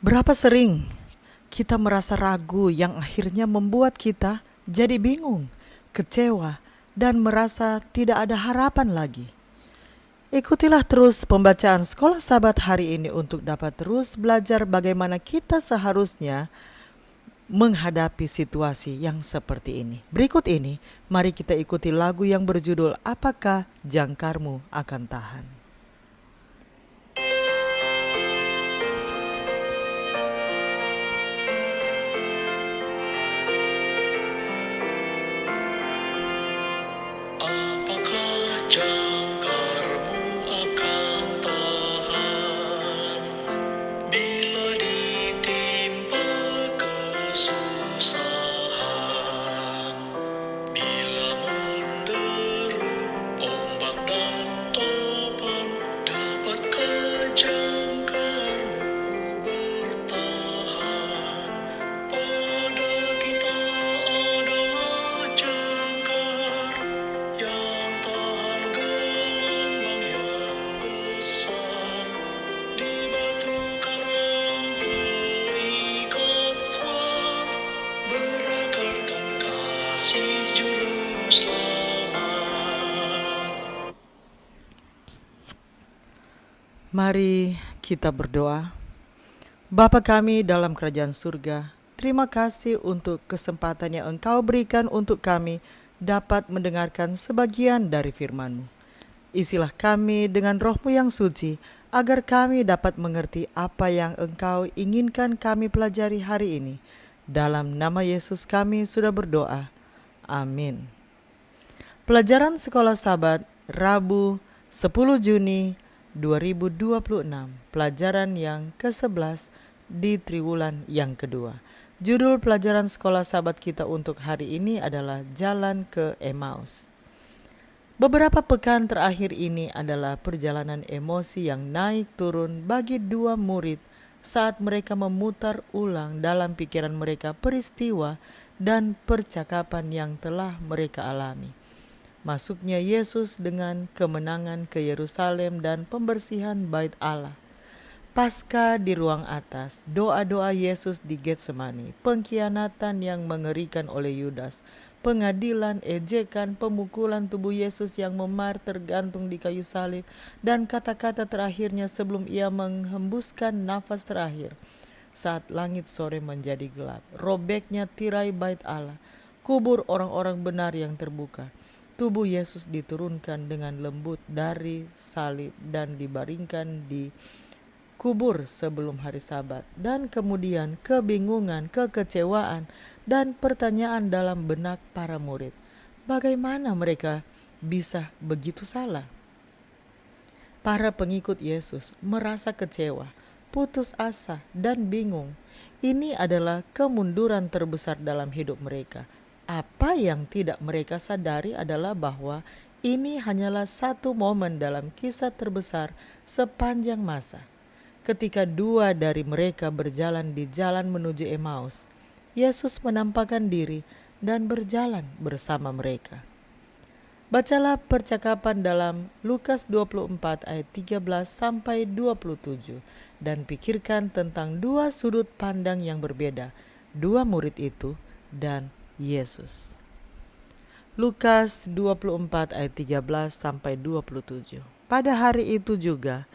Berapa sering kita merasa ragu yang akhirnya membuat kita jadi bingung, kecewa, dan merasa tidak ada harapan lagi. Ikutilah terus pembacaan Sekolah Sabat hari ini untuk dapat terus belajar bagaimana kita seharusnya menghadapi situasi yang seperti ini. Berikut ini, mari kita ikuti lagu yang berjudul Apakah Jangkarmu Akan Tahan. Apakah jangkarmu akan tahan bila ditimpa kesusahan, bila menderu ombak dan topan, dapatkah jangkarmu bertahan? Pada kita adalah jangkar yang tahan gelombang yang besar, di batu karang terikat kuat, berakarkan kasih juru selamat. Mari kita berdoa. Bapa kami dalam kerajaan surga, terima kasih untuk kesempatan yang Engkau berikan untuk kami dapat mendengarkan sebagian dari firman-Mu. Isilah kami dengan Roh-Mu yang suci, agar kami dapat mengerti apa yang Engkau inginkan kami pelajari hari ini. Dalam nama Yesus kami sudah berdoa. Amin. Pelajaran Sekolah Sabat, Rabu 10 Juni 2026, pelajaran yang ke-11 di triwulan yang kedua. Judul pelajaran Sekolah Sabat kita untuk hari ini adalah Jalan ke Emmaus. Beberapa pekan terakhir ini adalah perjalanan emosi yang naik turun bagi dua murid saat mereka memutar ulang dalam pikiran mereka peristiwa dan percakapan yang telah mereka alami. Masuknya Yesus dengan kemenangan ke Yerusalem dan pembersihan bait Allah. Pasca di ruang atas, doa-doa Yesus di Getsemani, pengkhianatan yang mengerikan oleh Yudas, pengadilan, ejekan, pemukulan tubuh Yesus yang memar tergantung di kayu salib, dan kata-kata terakhirnya sebelum ia menghembuskan nafas terakhir. Saat langit sore menjadi gelap, robeknya tirai bait Allah, kubur orang-orang benar yang terbuka. Tubuh Yesus diturunkan dengan lembut dari salib dan dibaringkan di kubur sebelum hari Sabat, dan kemudian kebingungan, kekecewaan, dan pertanyaan dalam benak para murid. Bagaimana mereka bisa begitu salah? Para pengikut Yesus merasa kecewa, putus asa, dan bingung. Ini adalah kemunduran terbesar dalam hidup mereka. Apa yang tidak mereka sadari adalah bahwa ini hanyalah satu momen dalam kisah terbesar sepanjang masa. Ketika dua dari mereka berjalan di jalan menuju Emmaus, Yesus menampakkan diri dan berjalan bersama mereka. Bacalah percakapan dalam Lukas 24 ayat 13 sampai 27 dan pikirkan tentang dua sudut pandang yang berbeda, dua murid itu dan Yesus. Lukas 24 ayat 13 sampai 27. Pada hari itu juga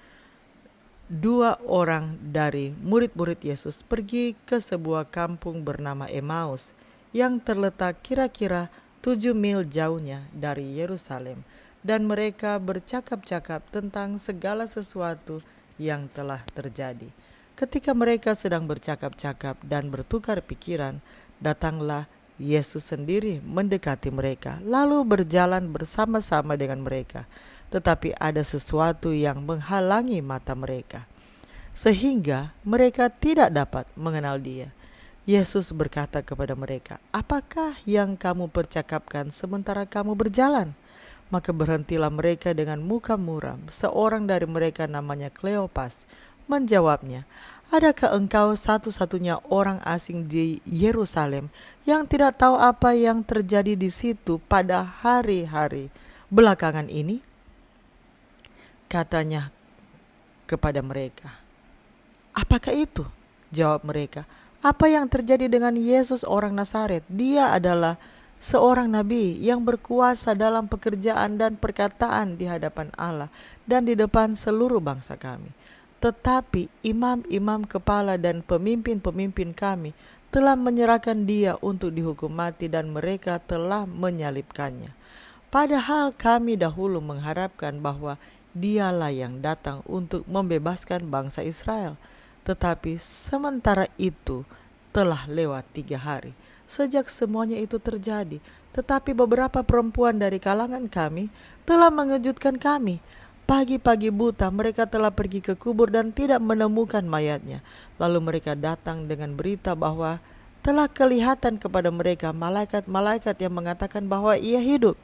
dua orang dari murid-murid Yesus pergi ke sebuah kampung bernama Emmaus yang terletak kira-kira 7 mil jauhnya dari Yerusalem, dan mereka bercakap-cakap tentang segala sesuatu yang telah terjadi. Ketika mereka sedang bercakap-cakap dan bertukar pikiran, datanglah Yesus sendiri mendekati mereka, lalu berjalan bersama-sama dengan mereka. Tetapi ada sesuatu yang menghalangi mata mereka, sehingga mereka tidak dapat mengenal Dia. Yesus berkata kepada mereka, "Apakah yang kamu percakapkan sementara kamu berjalan?" Maka berhentilah mereka dengan muka muram. Seorang dari mereka namanya Kleopas menjawabnya, "Adakah engkau satu-satunya orang asing di Yerusalem yang tidak tahu apa yang terjadi di situ pada hari-hari belakangan ini?" Katanya kepada mereka, "Apakah itu?" Jawab mereka, apa yang terjadi dengan Yesus orang Nazaret? Dia adalah seorang nabi yang berkuasa dalam pekerjaan dan perkataan di hadapan Allah dan di depan seluruh bangsa kami. Tetapi imam-imam kepala dan pemimpin-pemimpin kami telah menyerahkan dia untuk dihukum mati dan mereka telah menyalibkannya. Padahal kami dahulu mengharapkan bahwa dialah yang datang untuk membebaskan bangsa Israel. Tetapi sementara itu telah lewat 3 hari sejak semuanya itu terjadi. Tetapi beberapa perempuan dari kalangan kami telah mengejutkan kami. Pagi-pagi buta mereka telah pergi ke kubur dan tidak menemukan mayatnya. Lalu mereka datang dengan berita bahwa telah kelihatan kepada mereka malaikat-malaikat yang mengatakan bahwa ia hidup.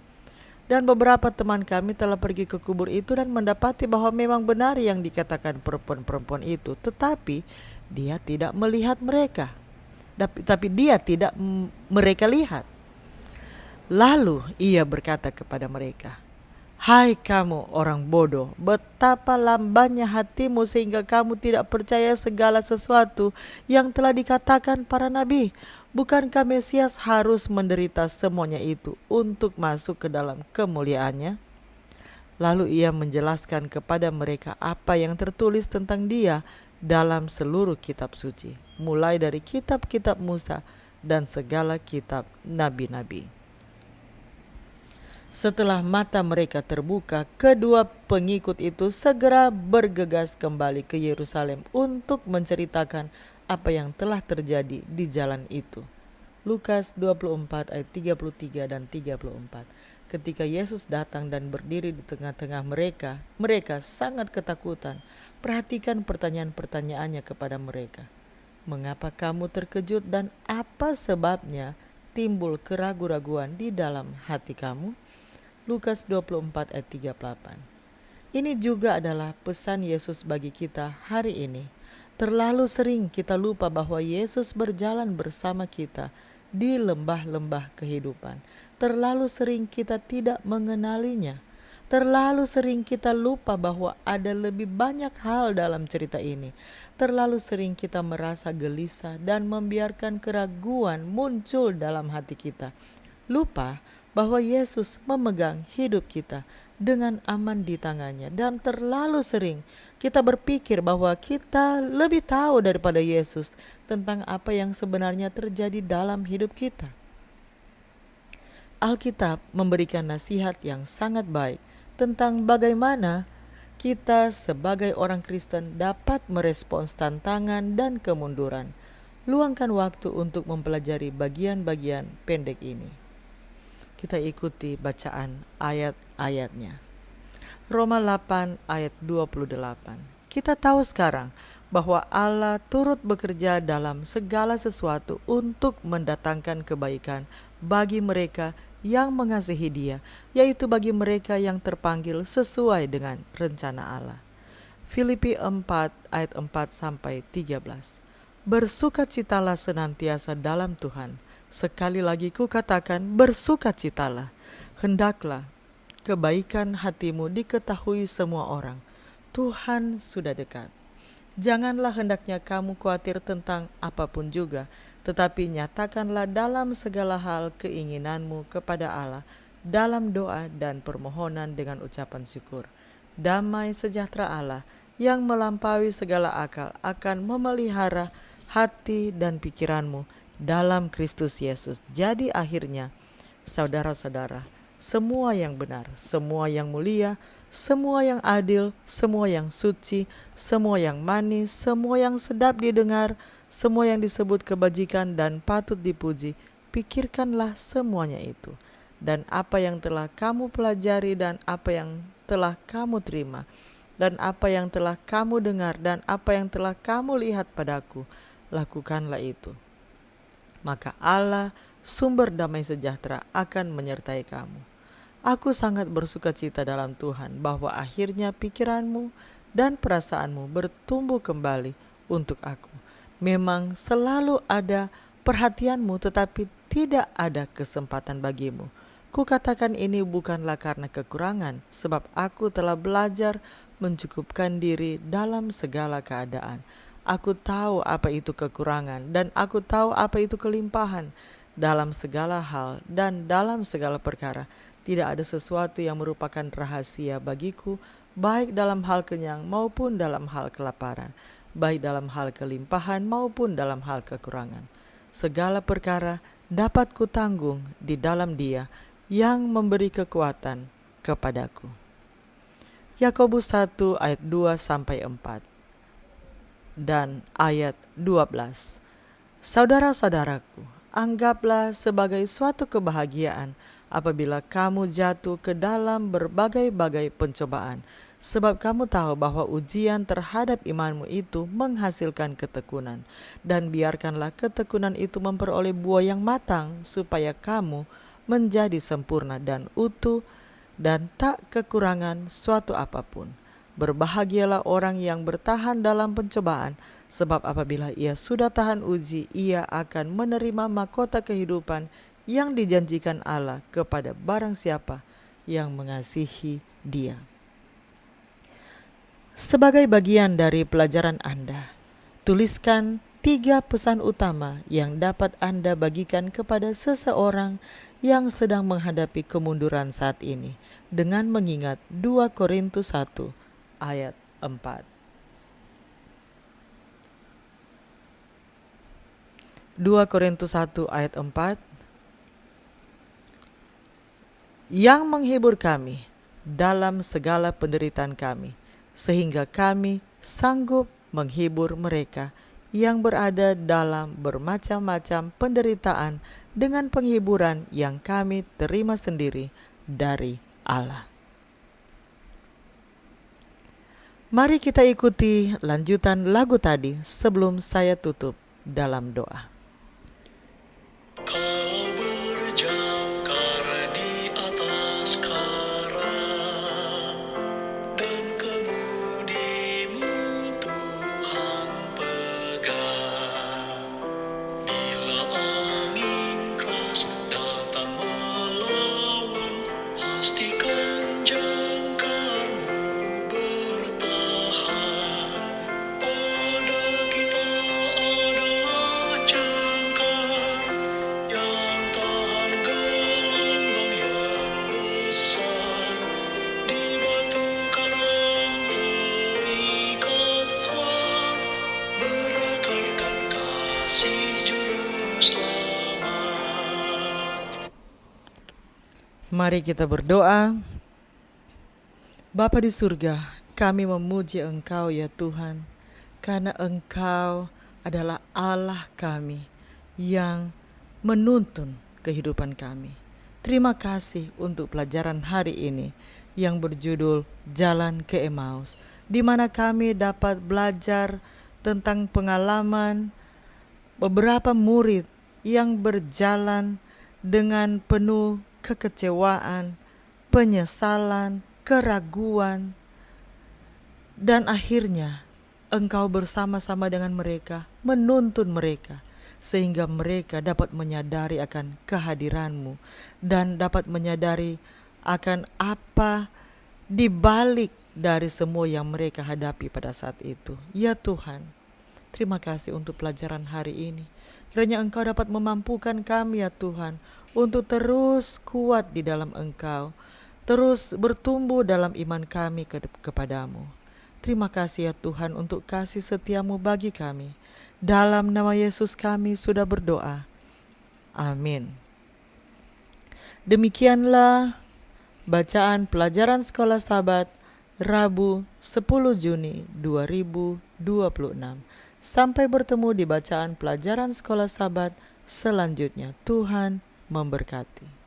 Dan beberapa teman kami telah pergi ke kubur itu dan mendapati bahwa memang benar yang dikatakan perempuan-perempuan itu. Tetapi dia tidak melihat mereka. Tapi dia tidak mereka lihat. Lalu ia berkata kepada mereka, hai kamu orang bodoh, betapa lambannya hatimu sehingga kamu tidak percaya segala sesuatu yang telah dikatakan para nabi. Bukankah Mesias harus menderita semuanya itu untuk masuk ke dalam kemuliaannya? Lalu ia menjelaskan kepada mereka apa yang tertulis tentang dia dalam seluruh kitab suci, mulai dari kitab-kitab Musa dan segala kitab nabi-nabi. Setelah mata mereka terbuka, kedua pengikut itu segera bergegas kembali ke Yerusalem untuk menceritakan apa yang telah terjadi di jalan itu. Lukas 24 ayat 33 dan 34. Ketika Yesus datang dan berdiri di tengah-tengah mereka, mereka sangat ketakutan. Perhatikan pertanyaan-pertanyaannya kepada mereka. Mengapa kamu terkejut dan apa sebabnya timbul keraguan-raguan di dalam hati kamu? Lukas 24 ayat 38. Ini juga adalah pesan Yesus bagi kita hari ini. Terlalu sering kita lupa bahwa Yesus berjalan bersama kita di lembah-lembah kehidupan. Terlalu sering kita tidak mengenalinya. Terlalu sering kita lupa bahwa ada lebih banyak hal dalam cerita ini. Terlalu sering kita merasa gelisah dan membiarkan keraguan muncul dalam hati kita. Lupa bahwa Yesus memegang hidup kita dengan aman di tangannya. Dan terlalu sering kita berpikir bahwa kita lebih tahu daripada Yesus tentang apa yang sebenarnya terjadi dalam hidup kita. Alkitab memberikan nasihat yang sangat baik tentang bagaimana kita sebagai orang Kristen dapat merespons tantangan dan kemunduran. Luangkan waktu untuk mempelajari bagian-bagian pendek ini. Kita ikuti bacaan ayat-ayatnya. Roma 8 ayat 28. Kita tahu sekarang bahwa Allah turut bekerja dalam segala sesuatu untuk mendatangkan kebaikan bagi mereka yang mengasihi Dia, yaitu bagi mereka yang terpanggil sesuai dengan rencana Allah. Filipi 4 ayat 4 sampai 13. Bersukacitalah senantiasa dalam Tuhan. Sekali lagi kukatakan, bersukacitalah. Hendaklah kebaikan hatimu diketahui semua orang. Tuhan sudah dekat. Janganlah hendaknya kamu khawatir tentang apapun juga, tetapi nyatakanlah dalam segala hal keinginanmu kepada Allah dalam doa dan permohonan dengan ucapan syukur. Damai sejahtera Allah yang melampaui segala akal akan memelihara hati dan pikiranmu dalam Kristus Yesus. Jadi akhirnya, saudara-saudara, semua yang benar, semua yang mulia, semua yang adil, semua yang suci, semua yang manis, semua yang sedap didengar, semua yang disebut kebajikan dan patut dipuji, pikirkanlah semuanya itu. Dan apa yang telah kamu pelajari dan apa yang telah kamu terima, dan apa yang telah kamu dengar dan apa yang telah kamu lihat padaku, lakukanlah itu. Maka Allah, sumber damai sejahtera, akan menyertai kamu. Aku sangat bersukacita dalam Tuhan bahwa akhirnya pikiranmu dan perasaanmu bertumbuh kembali untuk aku. Memang selalu ada perhatianmu, tetapi tidak ada kesempatan bagimu. Kukatakan ini bukanlah karena kekurangan, sebab aku telah belajar mencukupkan diri dalam segala keadaan. Aku tahu apa itu kekurangan, dan aku tahu apa itu kelimpahan. Dalam segala hal dan dalam segala perkara, tidak ada sesuatu yang merupakan rahasia bagiku, baik dalam hal kenyang maupun dalam hal kelaparan, baik dalam hal kelimpahan maupun dalam hal kekurangan. Segala perkara dapat kutanggung di dalam Dia yang memberi kekuatan kepadaku. Yakobus 1 ayat 2-4 dan ayat 12. Saudara-saudaraku, anggaplah sebagai suatu kebahagiaan apabila kamu jatuh ke dalam berbagai-bagai pencobaan, sebab kamu tahu bahwa ujian terhadap imanmu itu menghasilkan ketekunan. Dan biarkanlah ketekunan itu memperoleh buah yang matang, supaya kamu menjadi sempurna dan utuh dan tak kekurangan suatu apapun. Berbahagialah orang yang bertahan dalam pencobaan, sebab apabila ia sudah tahan uji, ia akan menerima mahkota kehidupan yang dijanjikan Allah kepada barang siapa yang mengasihi Dia. Sebagai bagian dari pelajaran Anda, tuliskan 3 pesan utama yang dapat Anda bagikan kepada seseorang yang sedang menghadapi kemunduran saat ini, dengan mengingat 2 Korintus 1 ayat 4. 2 Korintus 1 ayat 4. Yang menghibur kami dalam segala penderitaan kami, sehingga kami sanggup menghibur mereka yang berada dalam bermacam-macam penderitaan dengan penghiburan yang kami terima sendiri dari Allah. Mari kita ikuti lanjutan lagu tadi sebelum saya tutup dalam doa. Kalau berjangkar di atas karang dan kemudimu Tuhan pegang, bila angin keras datang melawan, pastikan jangkarmu bertahan. Pada kita adalah jangkar yang tahan gelombang yang besar, di batu karang terikat kuat, berakarkan kasih juru selamat. Mari kita berdoa. Bapa di surga, kami memuji Engkau ya Tuhan, karena Engkau adalah Allah kami yang menuntun kehidupan kami. Terima kasih untuk pelajaran hari ini yang berjudul Jalan ke Emmaus, di mana kami dapat belajar tentang pengalaman beberapa murid yang berjalan dengan penuh kekecewaan, penyesalan, keraguan, dan akhirnya Engkau bersama-sama dengan mereka, menuntun mereka, sehingga mereka dapat menyadari akan kehadiran-Mu dan dapat menyadari akan apa di balik dari semua yang mereka hadapi pada saat itu. Ya Tuhan, terima kasih untuk pelajaran hari ini. Kiranya Engkau dapat memampukan kami ya Tuhan untuk terus kuat di dalam Engkau, terus bertumbuh dalam iman kami kepadamu. Terima kasih ya Tuhan untuk kasih setiamu bagi kami. Dalam nama Yesus kami sudah berdoa. Amin. Demikianlah bacaan pelajaran Sekolah Sabat Rabu 10 Juni 2026. Sampai bertemu di bacaan pelajaran Sekolah Sabat selanjutnya. Tuhan memberkati.